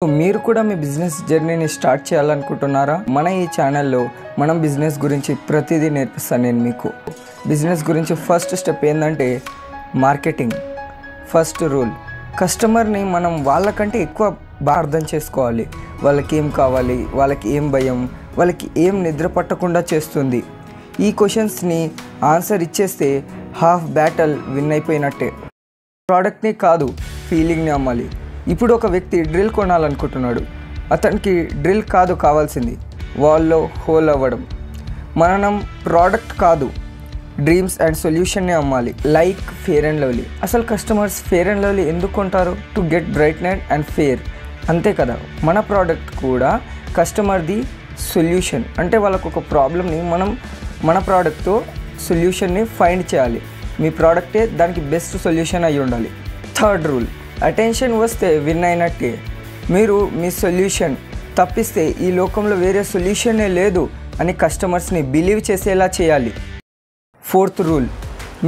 మీరు కూడా మీ బిజినెస్ జర్నీని స్టార్ట్ చేయాలనుకుంటున్నారా? మన ఈ ఛానల్లో మనం బిజినెస్ గురించి ప్రతిదీ నేర్పిస్తాను నేను మీకు. బిజినెస్ గురించి ఫస్ట్ స్టెప్ ఏంటంటే మార్కెటింగ్. ఫస్ట్ రూల్, కస్టమర్ని మనం వాళ్ళకంటే ఎక్కువ బాగా అర్థం చేసుకోవాలి. వాళ్ళకి ఏం కావాలి, వాళ్ళకి ఏం భయం, వాళ్ళకి ఏం నిద్ర పట్టకుండా చేస్తుంది. ఈ క్వశ్చన్స్ని ఆన్సర్ ఇచ్చేస్తే హాఫ్ బ్యాటల్ విన్ అయిపోయినట్టే. ప్రోడక్ట్ని కాదు, ఫీలింగ్ని అమ్మాలి. ఇప్పుడు ఒక వ్యక్తి డ్రిల్ కొనాలనుకుంటున్నాడు. అతనికి డ్రిల్ కాదు కావాల్సింది, వాల్లో హోల్ అవ్వడం. మనం ప్రోడక్ట్ కాదు, డ్రీమ్స్ అండ్ సొల్యూషన్ని అమ్మాలి. Like fair and lovely. అసలు కస్టమర్స్ ఫెయిర్ అండ్ లవ్లీ ఎందుకు కొంటారు? To get brightness and fair, అంతే కదా. మన ప్రోడక్ట్ కూడా కస్టమర్ది సొల్యూషన్. అంటే వాళ్ళకు ఒక ప్రాబ్లమ్ని మనం మన ప్రోడక్ట్తో సొల్యూషన్ని ఫైండ్ చేయాలి. మీ ప్రోడక్టే దానికి బెస్ట్ సొల్యూషన్ అయి ఉండాలి. థర్డ్ రూల్, అటెన్షన్ వస్తే విన్ అయినట్టే. మీరు మీ సొల్యూషన్ తప్పిస్తే ఈ లోకంలో వేరే సొల్యూషనే లేదు అని కస్టమర్స్ని బిలీవ్ చేసేలా చేయాలి. ఫోర్త్ రూల్,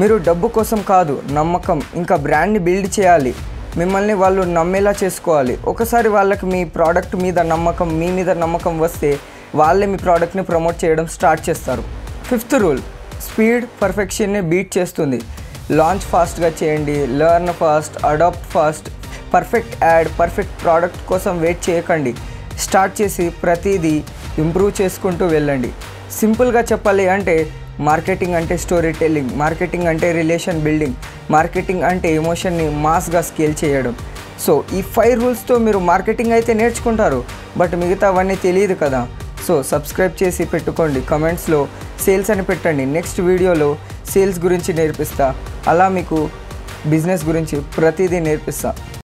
మీరు డబ్బు కోసం కాదు, నమ్మకం ఇంకా బ్రాండ్ని బిల్డ్ చేయాలి. మిమ్మల్ని వాళ్ళు నమ్మేలా చేసుకోవాలి. ఒకసారి వాళ్ళకి మీ ప్రోడక్ట్ మీద నమ్మకం, మీ మీద నమ్మకం వస్తే వాళ్ళే మీ ప్రోడక్ట్ని ప్రమోట్ చేయడం స్టార్ట్ చేస్తారు. ఫిఫ్త్ రూల్, స్పీడ్ పర్ఫెక్షన్ని బీట్ చేస్తుంది. లాంచ్ ఫాస్ట్గా చేయండి, learn fast, adapt fast. Perfect ad, perfect product కోసం వెయిట్ చేయకండి. స్టార్ట్ చేసి ప్రతిదీ ఇంప్రూవ్ చేసుకుంటూ వెళ్ళండి. సింపుల్గా చెప్పాలి అంటే మార్కెటింగ్ అంటే స్టోరీ టెల్లింగ్, మార్కెటింగ్ అంటే రిలేషన్ బిల్డింగ్, మార్కెటింగ్ అంటే ఎమోషన్ని మాస్గా స్కేల్ చేయడం. సో ఈ 5 రూల్స్తో మీరు మార్కెటింగ్ అయితే నేర్చుకుంటారు, బట్ మిగతావన్నీ తెలియదు కదా. సో సబ్స్క్రైబ్ చేసి పెట్టుకోండి. కమెంట్స్లో సేల్స్ అని పెట్టండి. నెక్స్ట్ వీడియోలో సేల్స్ గురించి నేర్పిస్తా. అలా మీకు బిజినెస్ గురించి ప్రతిదీ నేర్పిస్తా.